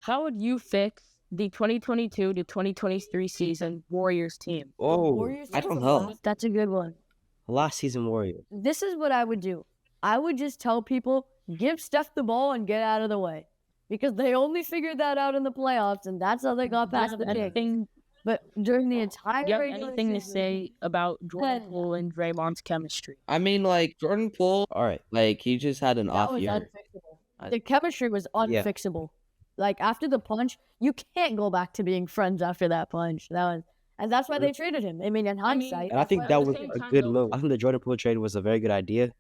How would you fix the 2022 to 2023 season Warriors team? Oh, Warriors I team don't was know. last- That's a good one. Last season Warriors. This is what I would do. I would just tell people, give Steph the ball and get out of the way. Because they only figured that out in the playoffs, and that's how they got past the Kings. Anything, But during the entire you have regular anything to season, say about Jordan Then- Poole and Draymond's chemistry? I mean, like, Jordan Poole, All right. like, he just had an that off was year. unfixable. The chemistry was unfixable. Like, after the punch, you can't go back to being friends after that punch. And that's why they traded him. I mean, in hindsight. And I think that's that why was they same a time, good though- move. I think the Jordan Poole trade was a very good idea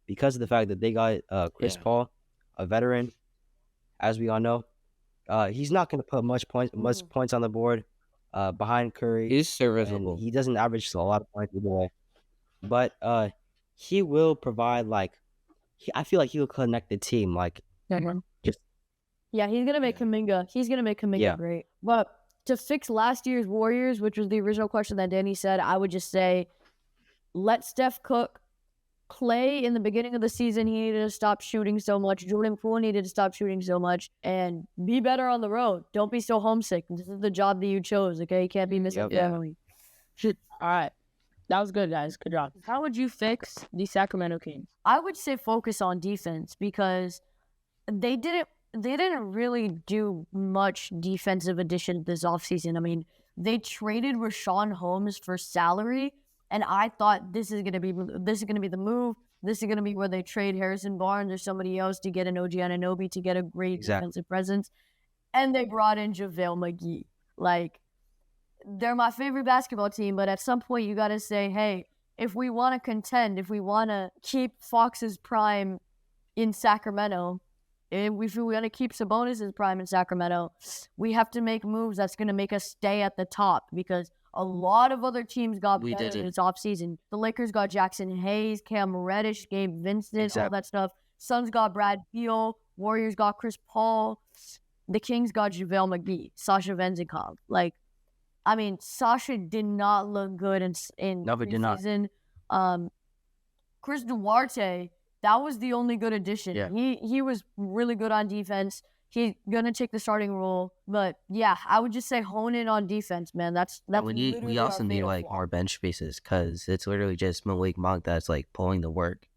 because of the fact that they got Chris Yeah. Paul, a veteran, as we all know. He's not going to put much points on the board behind Curry. He's and serviceable. he doesn't average a lot of points either way. But he will provide, like, I feel like he will connect the team. Like, Yeah, he's gonna make Kuminga. He's gonna make Kuminga Yeah. great. But to fix last year's Warriors, which was the original question that Danny said, I would just say, let Steph cook. Clay in the beginning of the season, he needed to stop shooting so much. Jordan Poole needed to stop shooting so much, and be better on the road. Don't be so homesick. This is the job that you chose. Okay, you can't be missing Yep. family. All right. That was good, guys. Good job. How would you fix the Sacramento Kings? I would say focus on defense because they didn't really do much defensive addition this offseason. I mean, they traded Rashawn Holmes for salary, and I thought this is gonna be the move. This is gonna be where they trade Harrison Barnes or somebody else to get an OG Anunoby to get a great defensive presence. And they brought in JaVale McGee. Like, they're my favorite basketball team, but at some point you gotta say, hey, if we want to contend, if we want to keep Fox's prime in Sacramento, and if we want to keep Sabonis' prime in Sacramento, we have to make moves that's going to make us stay at the top because a lot of other teams got We better didn't. this offseason. The Lakers got Jackson Hayes, Cam Reddish, Gabe Vincent, all that stuff. Suns got Brad Beal. Warriors got Chris Paul. The Kings got JaVale McGee, Sasha Vezenkov. Like, I mean, Sasha did not look good in No, he did not. preseason. Chris Duarte, that was the only good addition. Yeah. He was really good on defense. He's gonna take the starting role, but yeah, I would just say hone in on defense, man. That's we literally also our need fatal like flaw. more bench spaces because it's literally just Malik Monk that's like pulling the work,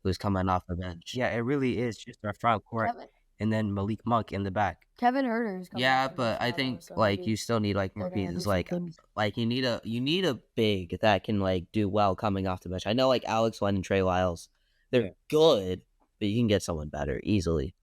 who's coming off the bench. yeah, it really is just our front court and then Malik Monk in the back. Kevin Herter is coming Yeah, off the but bench I now, think so like maybe you still need like more they're gonna do pieces. something. Like you need a big that can like do well coming off the bench. I know like Alex Len and Trey Lyles, they're Yeah. good, but you can get someone better easily.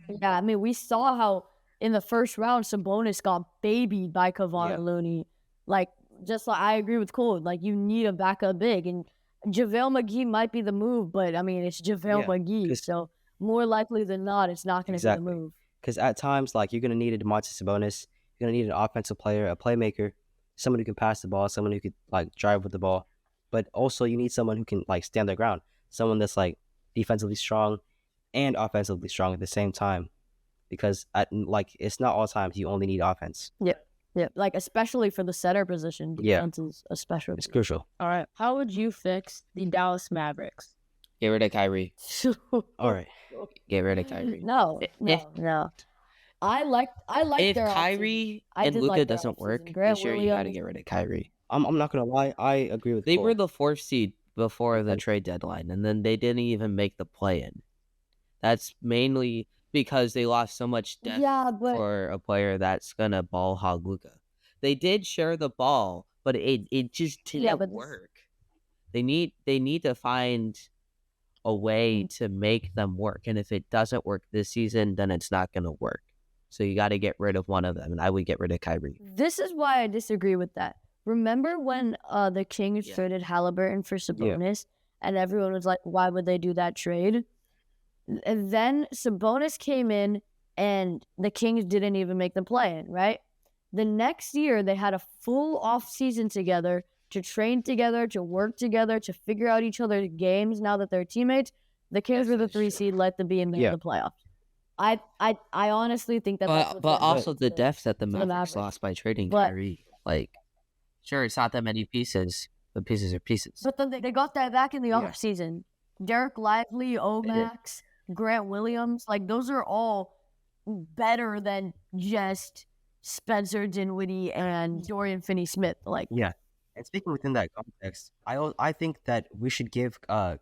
Yeah, I mean, we saw how in the first round, Sabonis got babied by Kevon Yeah. and Looney. Like, just like I agree with Cole. Like, you need a backup big, and JaVale McGee might be the move, but I mean, it's JaVale Yeah, McGee, 'cause- so more likely than not, it's not going to Exactly. be the move. Because at times, like, you're going to need a Domantes Sabonis. You're going to need an offensive player, a playmaker, someone who can pass the ball, someone who could, like, drive with the ball. But also you need someone who can, like, stand their ground. Someone that's, like, defensively strong and offensively strong at the same time. Because, it's not all times you only need offense. Yeah, like, especially for the setter position, Yeah. defense is especially. It's crucial. All right. How would you fix the Dallas Mavericks? Get rid of Kyrie. All right. Get rid of Kyrie. No. I like If their offseason. Kyrie I and did Luka like their doesn't offseason. work Grant this year, you got to Williams. get rid of Kyrie. I'm not going to lie. I agree with They Cole. were the 4th seed before the trade deadline, and then they didn't even make the play-in. That's mainly because they lost so much depth Yeah, but for a player that's gonna ball hog Luka. They did share the ball, but it just didn't but work. They need to find a way to make them work, and if it doesn't work this season, then it's not gonna work. So you got to get rid of one of them, and I would get rid of Kyrie. this is why I disagree with that. Remember when the Kings Yeah. traded Halliburton for Sabonis, and everyone was like, "Why would they do that trade?" And then Sabonis came in, and the Kings didn't even make the play-in, right? The next year, they had a full off season together to train together, to work together, to figure out each other's games. Now that they're teammates, the Kings were the 3 seed, let them be in Yeah. the playoffs. I honestly think that's But what's gonna also happen the to- depth that the to the Mavericks Mavericks. lost by trading But- Kyrie. Like, sure, it's not that many pieces, but pieces are pieces. But then they got that back in the Yeah. offseason. Derek Lively, Omax, Grant Williams, like those are all better than just Spencer Dinwiddie and Dorian Finney-Smith. Like, Yeah. And speaking within that context, I think that we should give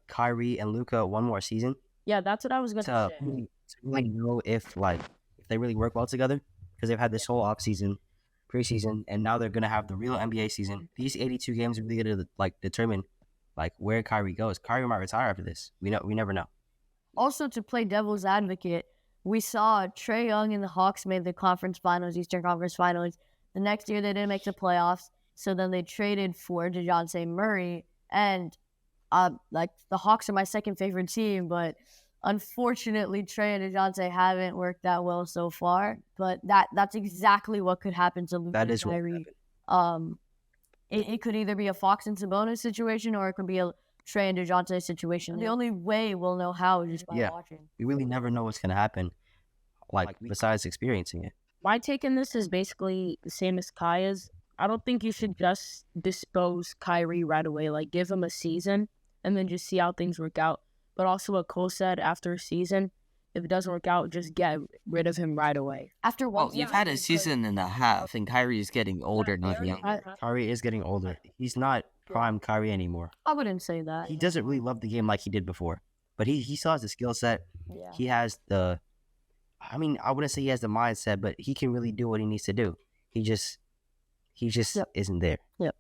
Kyrie and Luka one more season Yeah, that's what I was gonna to say. really know if they really work well together, because they've had this whole off season, preseason, and now they're gonna have the real NBA season. These 82 games are really gonna determine where Kyrie goes. Kyrie might retire after this. We never know. also to play devil's advocate, we saw Trae Young and the Hawks made the conference finals, Eastern Conference Finals. The next year they didn't make the playoffs, so then they traded for Dejounte Murray. And the Hawks are my second favorite team, but unfortunately Trae and Dejounte haven't worked that well so far. But that's exactly what could happen to Luka That and is what Kyrie. happened. It could either be a Fox and Sabonis situation, or it could be a Trae and DeJounte situation. The only way we'll know how is just by Yeah. watching. We really never know what's gonna happen, besides experiencing it. My take in this is basically the same as Kaya's. I don't think you should just dispose Kyrie right away. Like, give him a season and then just see how things work out. But also what Cole said, after a season, if it doesn't work out, just get rid of him right away. After one Well, you've had a season and a half, and Kyrie's getting older, not younger. Kyrie is getting older. He's not prime Kyrie anymore. I wouldn't say that. He doesn't really love the game like he did before, but he still has the skill set. Yeah. He has I wouldn't say he has the mindset, but he can really do what he needs to do. He just Yep. isn't there. Yep.